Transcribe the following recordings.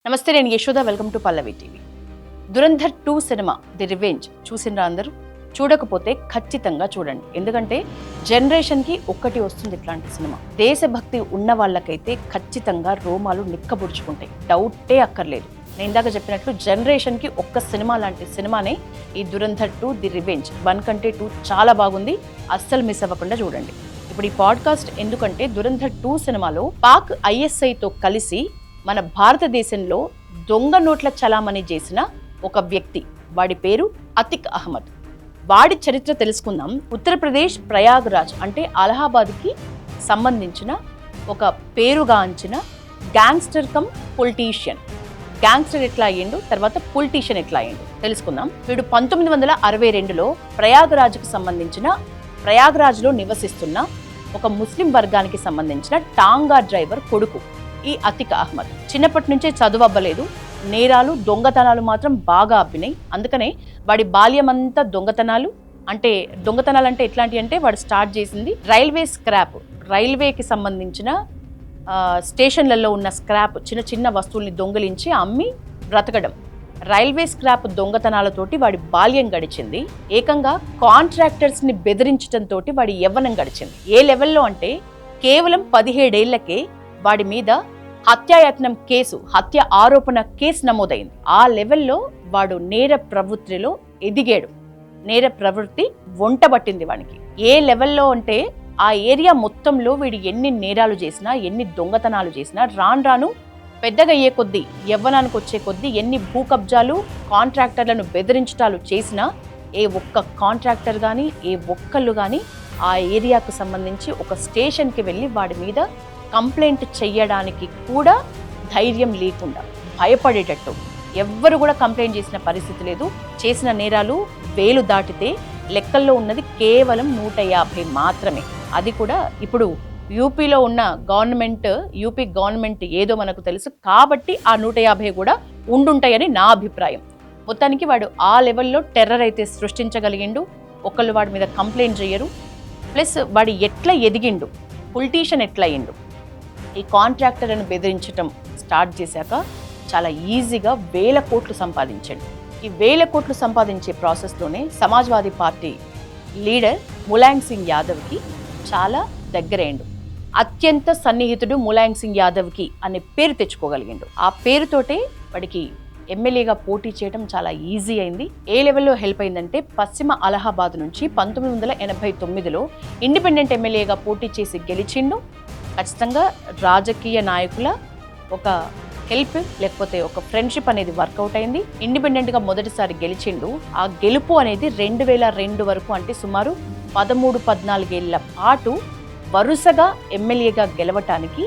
నమస్తే, నేను Yashoda. Welcome to Pallavi TV. Dhurandhar 2 సినిమా ది రివెంజ్ చూసిండ్రా అందరూ? చూడకపోతే ఖచ్చితంగా చూడండి. ఎందుకంటే జనరేషన్కి ఒక్కటి వస్తుంది ఇట్లాంటి సినిమా. దేశభక్తి ఉన్న వాళ్ళకైతే ఖచ్చితంగా రోమాలు నిక్కబుడుచుకుంటాయి, డౌటే అక్కర్లేదు. నేను ఇందాక చెప్పినట్లు జనరేషన్కి ఒక్క సినిమా లాంటి సినిమానే ఈ దురంధర్ 2 ది రివెంజ్. 1 కంటే 2 చాలా బాగుంది, అస్సలు మిస్ అవ్వకుండా చూడండి. ఇప్పుడు ఈ పాడ్కాస్ట్ ఎందుకంటే దురంధర్ 2 సినిమాలో పాక్ ఐఎస్ఐతో కలిసి మన భారతదేశంలో దొంగ నోట్ల చలామణి చేసిన ఒక వ్యక్తి, వాడి పేరు అతిక్ అహ్మద్. వాడి చరిత్ర తెలుసుకుందాం. ఉత్తరప్రదేశ్ ప్రయాగ్రాజ్ అంటే అలహాబాద్కి సంబంధించిన ఒక పేరుగాంచిన గ్యాంగ్స్టర్ కమ్ పొలిటీషియన్. గ్యాంగ్స్టర్ ఎట్లా అయ్యిండు, తర్వాత పొలిటీషియన్ ఎట్లా అయ్యిండు తెలుసుకుందాం. వీడు 1962లో ప్రయాగ్రాజ్కి సంబంధించిన ప్రయాగ్రాజ్లో నివసిస్తున్న ఒక ముస్లిం వర్గానికి సంబంధించిన టాంగా డ్రైవర్ కొడుకు ఈ అతిక్ అహ్మద్. చిన్నప్పటి నుంచే చదువు అవ్వలేదు, నేరాలు దొంగతనాలు మాత్రం బాగా అబ్బినాయి. అందుకనే వాడి బాల్యం అంతా దొంగతనాలు అంటే ఎట్లాంటి అంటే వాడు స్టార్ట్ చేసింది రైల్వే స్క్రాప్, రైల్వేకి సంబంధించిన స్టేషన్లలో ఉన్న స్క్రాప్, చిన్న చిన్న వస్తువుల్ని దొంగిలించి అమ్మి బ్రతకడం. రైల్వే స్క్రాప్ దొంగతనాలతోటి వాడి బాల్యం గడిచింది. ఏకంగా కాంట్రాక్టర్స్ని బెదిరించడంతో వాడి యవ్వనం గడిచింది. ఏ లెవెల్లో అంటే కేవలం 17 ఏళ్లకే వాడి మీద హత్యాయత్నం కేసు, హత్య ఆరోపణ కేసు నమోదైంది. ఆ లెవెల్లో వాడు నేర ప్రవృత్తిలో ఎదిగాడు. నేర ప్రవృత్తి వంటబట్టింది వానికి. ఏ లెవెల్లో అంటే ఆ ఏరియా మొత్తంలో వీడు ఎన్ని నేరాలు చేసినా, ఎన్ని దొంగతనాలు చేసినా, రాను పెద్దగా అయ్యే కొద్దీ, యవ్వనానికి వచ్చే కొద్దీ ఎన్ని భూ కబ్జాలు, కాంట్రాక్టర్లను బెదిరించటాలు చేసినా ఏ ఒక్క కాంట్రాక్టర్ కానీ, ఏ ఒక్కళ్ళు కానీ ఆ ఏరియాకు సంబంధించి ఒక స్టేషన్కి వెళ్ళి వాడి మీద కంప్లైంట్ చెయ్యడానికి కూడా ధైర్యం లేకుండా, భయపడేటట్టు ఎవ్వరు కూడా కంప్లైంట్ చేసిన పరిస్థితి లేదు. చేసిన నేరాలు 1000 దాటితే లెక్కల్లో ఉన్నది కేవలం 150 మాత్రమే. అది కూడా ఇప్పుడు యూపీలో ఉన్న యూపీ గవర్నమెంట్ ఏదో మనకు తెలుసు కాబట్టి ఆ 150 కూడా ఉండుంటాయని నా అభిప్రాయం. మొత్తానికి వాడు ఆ లెవెల్లో టెర్రర్ అయితే సృష్టించగలిగిండు. ఒకళ్ళు వాడి మీద కంప్లైంట్ చేయరు. ప్లస్ వాడు ఎట్లా ఎదిగిండు, పొలిటీషియన్ ఎట్లా అయ్యిండు, ఈ కాంట్రాక్టర్లను బెదిరించడం స్టార్ట్ చేశాక చాలా ఈజీగా 1000 కోట్లు సంపాదించాడు. ఈ 1000 కోట్లు సంపాదించే ప్రాసెస్లోనే సమాజ్వాదీ పార్టీ లీడర్ ములాయం సింగ్ యాదవ్కి చాలా దగ్గరైండు. అత్యంత సన్నిహితుడు ములాయం సింగ్ యాదవ్కి అనే పేరు తెచ్చుకోగలిగిండు. ఆ పేరుతోటే వాడికి ఎమ్మెల్యేగా పోటీ చేయడం చాలా ఈజీ అయింది. ఏ లెవెల్లో హెల్ప్ అయిందంటే పశ్చిమ అలహాబాద్ నుంచి 1989లో ఇండిపెండెంట్ ఎమ్మెల్యేగా పోటీ చేసి గెలిచిండు. ఖచ్చితంగా రాజకీయ నాయకుల ఒక హెల్ప్ లేకపోతే ఒక ఫ్రెండ్షిప్ అనేది వర్కౌట్ అయింది. ఇండిపెండెంట్గా మొదటిసారి గెలిచిండు. ఆ గెలుపు అనేది 2002 వరకు అంటే సుమారు 13-14 ఏళ్ల పాటు వరుసగా ఎమ్మెల్యేగా గెలవటానికి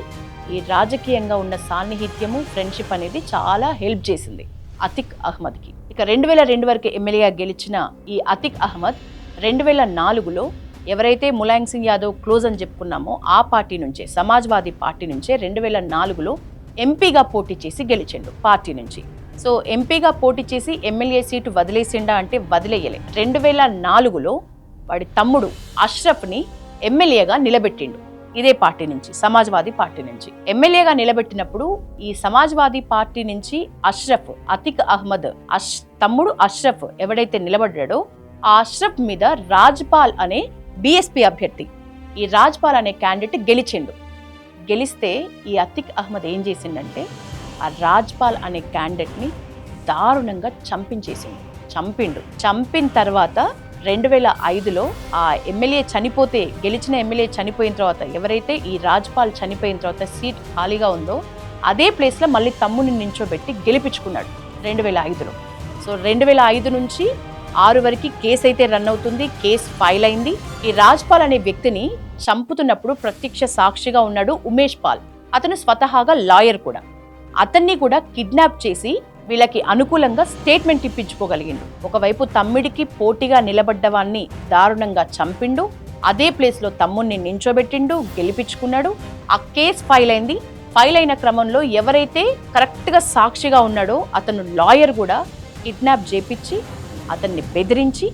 ఈ రాజకీయంగా ఉన్న సాన్నిహిత్యము, ఫ్రెండ్షిప్ అనేది చాలా హెల్ప్ చేసింది అతిక్ అహ్మద్కి. ఇక 2002 వరకు ఎమ్మెల్యేగా గెలిచిన ఈ అతిక్ అహ్మద్ 2004లో ఎవరైతే ములాయం సింగ్ యాదవ్ క్లోజ్ అని చెప్పుకున్నామో ఆ పార్టీ నుంచే, సమాజ్వాదీ పార్టీ నుంచే 2004లో ఎంపీగా పోటీ చేసి గెలిచిండు పార్టీ నుంచి. సో ఎంపీగా పోటీ చేసి ఎమ్మెల్యే సీటు వదిలేసిండా అంటే వదిలేయలే. 2004లో వాడి తమ్ముడు అష్రఫ్ని ఎమ్మెల్యేగా నిలబెట్టిండు. ఇదే పార్టీ నుంచి, సమాజ్వాదీ పార్టీ నుంచి ఎమ్మెల్యేగా నిలబెట్టినప్పుడు ఈ సమాజ్వాదీ పార్టీ నుంచి అష్రఫ్, అతిక్ అహ్మద్ తమ్ముడు అష్రఫ్ ఎవడైతే నిలబడ్డాడో ఆ అష్రఫ్ మీద రాజ్పాల్ అనే బీఎస్పీ అభ్యర్థి, ఈ రాజ్పాల్ అనే క్యాండిడేట్ గెలిచిండు. గెలిస్తే ఈ అతిక్ అహ్మద్ ఏం చేసిండంటే ఆ రాజ్పాల్ అనే క్యాండిడేట్ని దారుణంగా చంపిండు. చంపిన తర్వాత 2005లో ఆ ఎమ్మెల్యే చనిపోతే, గెలిచిన ఎమ్మెల్యే చనిపోయిన తర్వాత, ఎవరైతే ఈ రాజ్పాల్ చనిపోయిన తర్వాత సీట్ ఖాళీగా ఉందో అదే ప్లేస్లో మళ్ళీ తమ్ముని నించోబెట్టి గెలిపించుకున్నాడు 2005లో. సో 2005 నుంచి 6 వరకు కేసు అయితే రన్ అవుతుంది. కేసు ఫైల్ అయింది. ఈ రాజ్పాల్ అనే వ్యక్తిని చంపుతున్నప్పుడు ప్రత్యక్ష సాక్షిగా ఉన్నాడు ఉమేష్ పాల్. అతను స్వతహాగా లాయర్ కూడా. అతన్ని కూడా కిడ్నాప్ చేసి వీళ్ళకి అనుకూలంగా స్టేట్మెంట్ ఇప్పించుకోగలిగిండు. ఒకవైపు తమ్ముడికి పోటీగా నిలబడ్డవాన్ని దారుణంగా చంపిండు, అదే ప్లేస్లో తమ్ముడిని నించోబెట్టిండు, గెలిపించుకున్నాడు. ఆ కేసు ఫైల్ అయింది. ఫైల్ అయిన క్రమంలో ఎవరైతే కరెక్ట్గా సాక్షిగా ఉన్నాడో అతను లాయర్ కూడా కిడ్నాప్ చేపించి అతన్ని బెదిరించి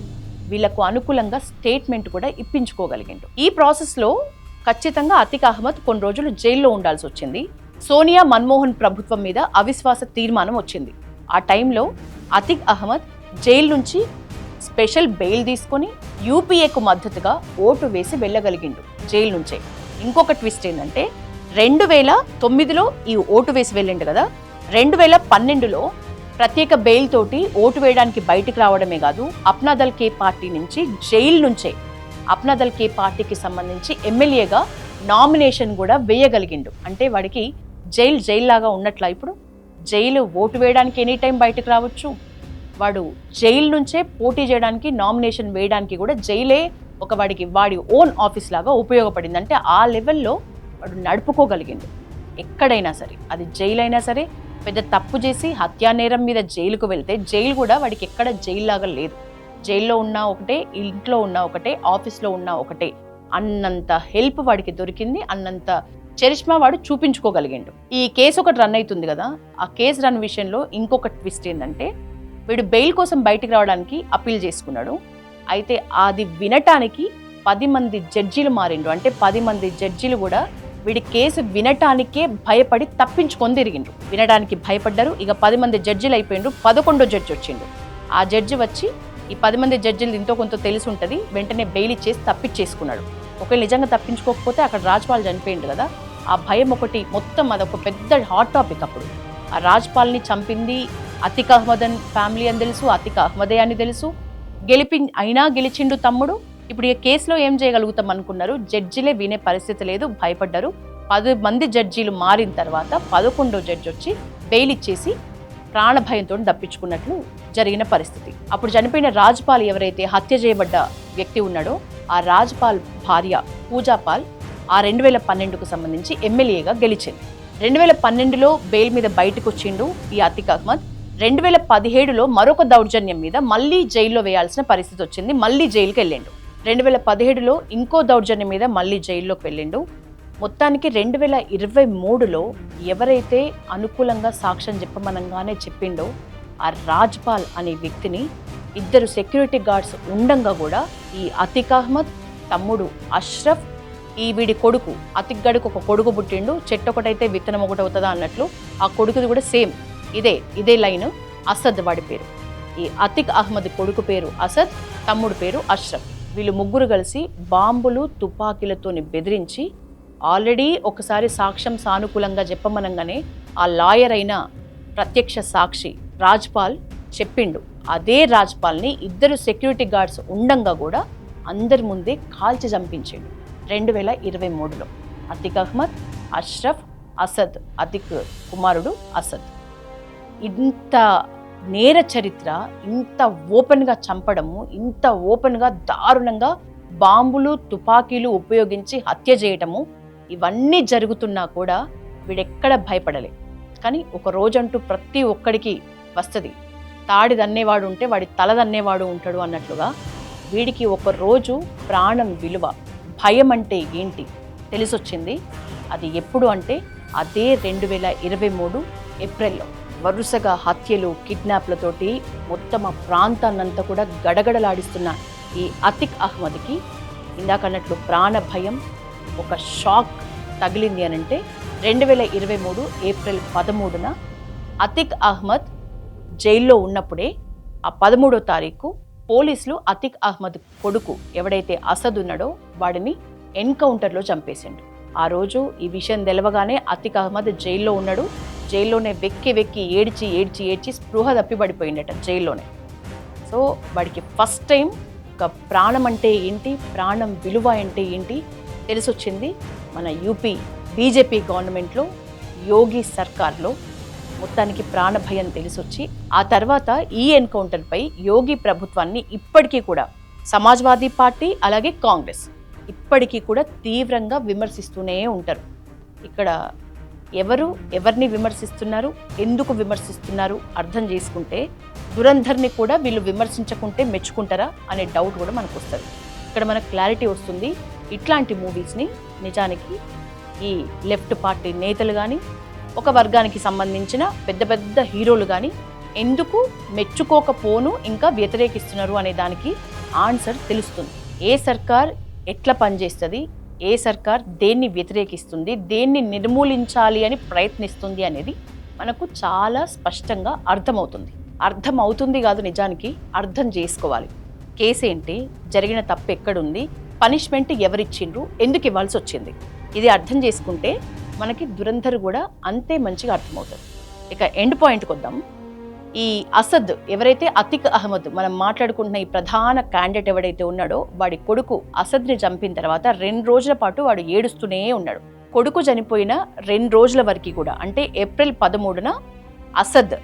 వీళ్లకు అనుకూలంగా స్టేట్మెంట్ కూడా ఇప్పించుకోగలిగిండు. ఈ ప్రాసెస్లో ఖచ్చితంగా అతిక్ అహ్మద్ కొన్ని రోజులు జైల్లో ఉండాల్సి వచ్చింది. సోనియా మన్మోహన్ ప్రభుత్వం మీద అవిశ్వాస తీర్మానం వచ్చింది. ఆ టైంలో అతిక్ అహ్మద్ జైలు నుంచి స్పెషల్ బెయిల్ తీసుకొని యూపీఏకు మద్దతుగా ఓటు వేసి వెళ్ళగలిగిండు జైలు నుంచే. ఇంకొక ట్విస్ట్ ఏంటంటే 2009లో ఈ ఓటు వేసి వెళ్ళిండు కదా, 2012లో ప్రత్యేక బెయిల్ తోటి ఓటు వేయడానికి బయటకు రావడమే కాదు, అప్నాదల్ కే పార్టీ నుంచి జైలు నుంచే అప్నాదల్ కే పార్టీకి సంబంధించి ఎమ్మెల్యేగా నామినేషన్ కూడా వేయగలిగిండు. అంటే వాడికి జైలు లాగా ఉన్నట్లా. ఇప్పుడు జైలు ఓటు వేయడానికి ఎనీ టైం బయటకు రావచ్చు, వాడు జైలు నుంచే పోటీ చేయడానికి నామినేషన్ వేయడానికి కూడా జైలే ఒక వాడి ఓన్ ఆఫీస్ లాగా ఉపయోగపడింది. అంటే ఆ లెవెల్లో వాడు నడుపుకోగలిగిండు. ఎక్కడైనా సరే, అది జైలు అయినా సరే, పెద్ద తప్పు చేసి హత్యా నేరం మీద జైలుకు వెళ్తే జైలు కూడా వాడికి ఎక్కడ జైలు లాగా లేదు. జైల్లో ఉన్నా ఒకటే, ఇంట్లో ఉన్నా ఒకటే, ఆఫీస్లో ఉన్నా ఒకటే అన్నంత హెల్ప్ వాడికి దొరికింది, అన్నంత చరిష్మా వాడు చూపించుకోగలిగిండు. ఈ కేసు ఒకటి రన్ అవుతుంది కదా, ఆ కేసు రన్ విషయంలో ఇంకొక ట్విస్ట్ ఏంటంటే వీడు బెయిల్ కోసం బయటికి రావడానికి అప్పీల్ చేసుకున్నాడు. అయితే అది వినటానికి 10 మంది జడ్జీలు మారిండు. అంటే 10 మంది జడ్జీలు కూడా వీడి కేసు వినటానికే భయపడి తప్పించుకొని తిరిగిండ్రు. వినడానికి భయపడ్డారు. ఇక 10 మంది జడ్జీలు అయిపోయిండ్రు. 11వ జడ్జి వచ్చిండు. ఆ జడ్జి వచ్చి ఈ 10 మంది జడ్జీలు ఎంతో కొంత తెలిసి ఉంటుంది, వెంటనే బెయిల్ ఇచ్చేసి తప్పించేసుకున్నాడు. ఒకవేళ నిజంగా తప్పించుకోకపోతే అక్కడ రాజ్పాల్ చనిపోయిండు కదా, ఆ భయం ఒకటి మొత్తం అదొక పెద్ద హాట్ టాపిక్. అప్పుడు ఆ రాజ్పాల్ని చంపింది అతిక్ అహ్మద్ అని ఫ్యామిలీ అని తెలుసు, అతిక్ అహ్మదే అని తెలుసు. అయినా గెలిచిండు తమ్ముడు. ఇప్పుడు ఈ కేసులో ఏం చేయగలుగుతాం అనుకున్నారు, జడ్జిలే వినే పరిస్థితి లేదు, భయపడ్డారు. 10 మంది జడ్జీలు మారిన తర్వాత 11వ జడ్జి వచ్చి బెయిల్ ఇచ్చేసి ప్రాణభయంతో దప్పించుకున్నట్లు జరిగిన పరిస్థితి. అప్పుడు చనిపోయిన రాజ్పాల్ ఎవరైతే హత్య చేయబడ్డ వ్యక్తి ఉన్నాడో ఆ రాజ్పాల్ భార్య పూజాపాల్ ఆ 2012కు సంబంధించి ఎమ్మెల్యేగా గెలిచింది. 2012లో బెయిల్ మీద బయటకు వచ్చిండు ఈ అతిక్ అహ్మద్. 2017లో మరొక దౌర్జన్యం మీద మళ్ళీ జైల్లో వేయాల్సిన పరిస్థితి వచ్చింది, మళ్ళీ జైలుకి వెళ్ళిండు. 2017లో ఇంకో దౌర్జన్యం మీద మళ్ళీ జైల్లోకి వెళ్ళిండు. మొత్తానికి 2023లో ఎవరైతే అనుకూలంగా సాక్ష్యం చెప్పమనంగానే చెప్పిండో ఆ రాజ్పాల్ అనే వ్యక్తిని 2 సెక్యూరిటీ గార్డ్స్ ఉండంగా కూడా ఈ అతిక్ అహ్మద్ తమ్ముడు అష్రఫ్, ఈ వీడి కొడుకు అతిక్ గడికి ఒక కొడుకు పుట్టిండు, చెట్టు ఒకటైతే విత్తనం ఒకటి అవుతుందా అన్నట్లు ఆ కొడుకుది కూడా సేమ్ ఇదే లైన్, అసద్ వాడి పేరు. ఈ అతిక్ అహ్మద్ కొడుకు పేరు అసద్, తమ్ముడు పేరు అష్రఫ్. వీళ్ళు ముగ్గురు కలిసి బాంబులు తుపాకీలతోని బెదిరించి ఆల్రెడీ ఒకసారి సాక్ష్యం సానుకూలంగా చెప్పమనంగానే ఆ లాయర్ అయిన ప్రత్యక్ష సాక్షి రాజ్పాల్ చెప్పిండు. అదే రాజ్పాల్ని 2 సెక్యూరిటీ గార్డ్స్ ఉండంగా కూడా అందరి ముందే కాల్చి చంపించిండు 2023లో. అతిక్ అహ్మద్, అష్రఫ్, అసద్, అతిక్ కుమారుడు అసద్. ఇంత నేర చరిత్ర, ఇంత ఓపెన్గా చంపడము, ఇంత ఓపెన్గా దారుణంగా బాంబులు తుపాకీలు ఉపయోగించి హత్య చేయటము, ఇవన్నీ జరుగుతున్నా కూడా వీడెక్కడ భయపడలే. కానీ ఒక రోజంటూ ప్రతి ఒక్కడికి వస్తుంది, తాడి దన్నేవాడు ఉంటే వాడి తల దన్నేవాడు ఉంటాడు అన్నట్లుగా వీడికి ఒక రోజు ప్రాణం విలువ, భయం అంటే ఏంటి తెలిసొచ్చింది. అది ఎప్పుడు అంటే అదే 2023 ఏప్రిల్లో. వరుసగా హత్యలు, కిడ్నాప్లతోటి మొత్తం ఆ ప్రాంతాన్నంతా కూడా గడగడలాడిస్తున్న ఈ అతిక్ అహ్మద్కి ఇందాకన్నట్లు ప్రాణ భయం, ఒక షాక్ తగిలింది అనంటే 2023 ఏప్రిల్ 13న అతిక్ అహ్మద్ జైల్లో ఉన్నప్పుడే ఆ 13వ తారీఖు పోలీసులు అతిక్ అహ్మద్ కొడుకు ఎవడైతే అసద్ ఉన్నాడో వాడిని ఎన్కౌంటర్లో చంపేసిండు. ఆ రోజు ఈ విషయం తెలవగానే అతిక్ అహ్మద్ జైల్లో ఉన్నాడు. జైల్లోనే వెక్కి ఏడ్చి స్పృహ తప్పిపడిపోయిండట జైల్లోనే. సో వాడికి ఫస్ట్ టైం ఒక ప్రాణం అంటే ఏంటి, ప్రాణం విలువ అంటే ఏంటి తెలిసొచ్చింది మన యూపీ బీజేపీ గవర్నమెంట్లో, యోగి సర్కార్లో. మొత్తానికి ప్రాణభయం తెలిసొచ్చి ఆ తర్వాత ఈ ఎన్కౌంటర్పై యోగి ప్రభుత్వాన్ని ఇప్పటికీ కూడా సమాజ్వాదీ పార్టీ అలాగే కాంగ్రెస్ ఇప్పటికీ కూడా తీవ్రంగా విమర్శిస్తూనే ఉంటారు. ఇక్కడ ఎవరిని విమర్శిస్తున్నారు, ఎందుకు విమర్శిస్తున్నారు అర్థం చేసుకుంటే దురంధర్ని కూడా వీళ్ళు విమర్శించకుంటే మెచ్చుకుంటారా అనే డౌట్ కూడా మనకు వస్తుంది. ఇక్కడ మనకు క్లారిటీ వస్తుంది. ఇట్లాంటి మూవీస్ని నిజానికి ఈ లెఫ్ట్ పార్టీ నేతలు కానీ, ఒక వర్గానికి సంబంధించిన పెద్ద హీరోలు కానీ ఎందుకు మెచ్చుకోకపోను ఇంకా వ్యతిరేకిస్తున్నారు అనే దానికి ఆన్సర్ తెలుస్తుంది. ఏ సర్కార్ ఎట్లా పనిచేస్తుంది, ఏ సర్కార్ దేన్ని వ్యతిరేకిస్తుంది, దేన్ని నిర్మూలించాలి అని ప్రయత్నిస్తుంది అనేది మనకు చాలా స్పష్టంగా అర్థమవుతుంది కాదు, నిజానికి అర్థం చేసుకోవాలి. కేసు ఏంటి, జరిగిన తప్పు ఎక్కడుంది, పనిష్మెంట్ ఎవరిచ్చిండ్రు, ఎందుకు ఇవ్వాల్సి వచ్చింది, ఇది అర్థం చేసుకుంటే మనకి దురంధర్ కూడా అంతే మంచిగా అర్థమవుతుంది. ఇక ఎండ్ పాయింట్కి వద్దాం. ఈ అసద్ ఎవరైతే అతిక్ అహ్మద్ మనం మాట్లాడుకుంటున్న ఈ ప్రధాన క్యాండిడేట్ ఎవడైతే ఉన్నాడో వాడి కొడుకు అసద్ని చంపిన తర్వాత 2 రోజుల పాటు వాడు ఏడుస్తూనే ఉన్నాడు. కొడుకు చనిపోయిన 2 రోజుల వరకు కూడా, అంటే ఏప్రిల్ 13న అసద్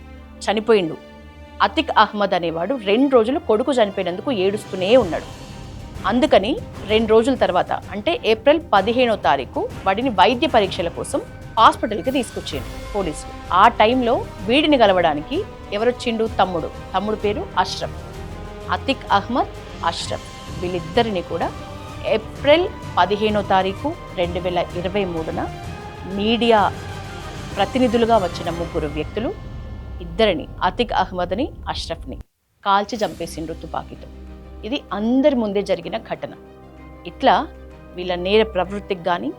చనిపోయిండు. అతిక్ అహ్మద్ అనేవాడు 2 రోజులు కొడుకు చనిపోయినందుకు ఏడుస్తూనే ఉన్నాడు. అందుకని 2 రోజుల తర్వాత అంటే ఏప్రిల్ 15వ తారీఖు వాడిని వైద్య పరీక్షల కోసం హాస్పిటల్కి తీసుకొచ్చిండు పోలీసులు. ఆ టైంలో వీడిని కలవడానికి ఎవరొచ్చిండు, తమ్ముడు పేరు అష్రఫ్. అతిక్ అహ్మద్, అష్రఫ్ వీళ్ళిద్దరిని కూడా ఏప్రిల్ 15వ తారీఖు 2023న మీడియా ప్రతినిధులుగా వచ్చిన 3 వ్యక్తులు ఇద్దరిని, అతిక్ అహ్మద్ని, అష్రఫ్ని కాల్చి చంపేసిండ్రు తుపాకీతో. ఇది అందరి ముందే జరిగిన ఘటన. ఇట్లా వీళ్ళ నేర ప్రవృత్తికి కానీ,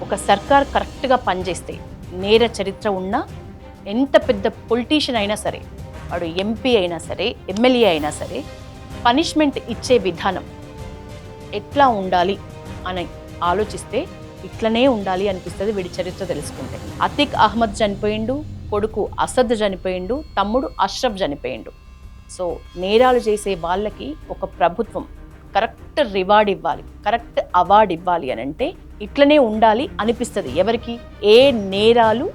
ఒక సర్కార్ కరెక్ట్గా పనిచేస్తే నేర చరిత్ర ఉన్న ఎంత పెద్ద పొలిటీషియన్ అయినా సరే, వాడు ఎంపీ అయినా సరే, ఎమ్మెల్యే అయినా సరే, పనిష్మెంట్ ఇచ్చే విధానం ఎట్లా ఉండాలి అని ఆలోచిస్తే ఇట్లనే ఉండాలి అనిపిస్తుంది వీడి చరిత్ర తెలుసుకుంటే. అతిక్ అహ్మద్ చనిపోయిండు, కొడుకు అసద్ చనిపోయిండు, తమ్ముడు అష్రఫ్ చనిపోయిండు. సో నేరాలు చేసే వాళ్ళకి ఒక ప్రభుత్వం కరెక్ట్ రివార్డ్ ఇవ్వాలి, కరెక్ట్ అవార్డు ఇవ్వాలి అని అంటే ఇట్లనే ఉండాలి అనిపిస్తుంది. ఎవరికి? ఏ నేరాలు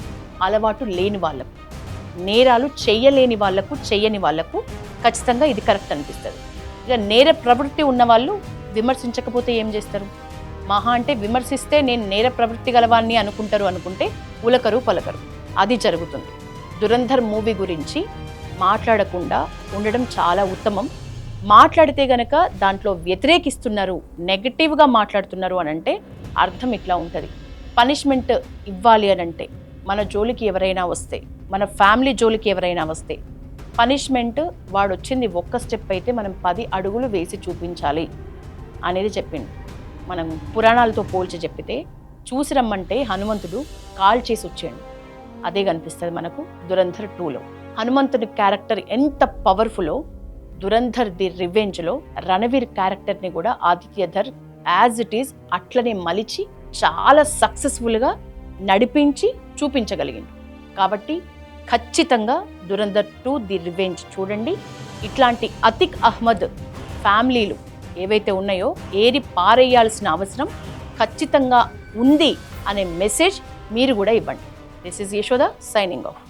అలవాటు లేని వాళ్ళకు, నేరాలు చెయ్యలేని వాళ్ళకు, చెయ్యని వాళ్ళకు ఖచ్చితంగా ఇది కరెక్ట్ అనిపిస్తుంది. ఇక నేర ప్రవృత్తి ఉన్న వాళ్ళు విమర్శించకపోతే ఏం చేస్తారు? మహా అంటే విమర్శిస్తే నేను నేర ప్రవృత్తి గలవాన్ని అనుకుంటే ఉలకరు పలకరు. అది జరుగుతుంది. దురంధర్ మూవీ గురించి మాట్లాడకుండా ఉండడం చాలా ఉత్తమం. మాట్లాడితే గనక దాంట్లో వ్యతిరేకిస్తున్నారు, నెగటివ్గా మాట్లాడుతున్నారు అని అంటే అర్థం ఇట్లా ఉంటుంది. పనిష్మెంట్ ఇవ్వాలి అని అంటే మన జోలికి ఎవరైనా వస్తే, మన ఫ్యామిలీ జోలికి ఎవరైనా వస్తే పనిష్మెంట్ వాడు వచ్చింది 1 స్టెప్ అయితే మనం 10 అడుగులు వేసి చూపించాలి అనేది చెప్పిండు. మనం పురాణాలతో పోల్చి చెప్పితే చూసి రమ్మంటే హనుమంతుడు కాల్ చేసి వచ్చాడు. అదే కనిపిస్తుంది మనకు దురంధర్ 2లో. హనుమంతుడి క్యారెక్టర్ ఎంత పవర్ఫుల్లో దురంధర్ ది రివెంజ్లో రణవీర్ క్యారెక్టర్ని కూడా ఆదిత్యధర్ యాజ్ ఇట్ ఈజ్ అట్లనే మలిచి చాలా సక్సెస్ఫుల్గా నడిపించి చూపించగలిగింది. కాబట్టి ఖచ్చితంగా దురంధర్ 2 ది రివెంజ్ చూడండి. ఇట్లాంటి అతిక్ అహ్మద్ ఫ్యామిలీలు ఏవైతే ఉన్నాయో ఏరి పారేయాల్సిన అవసరం ఖచ్చితంగా ఉంది అనే మెసేజ్ మీరు కూడా ఇవ్వండి. This is Yashoda signing off.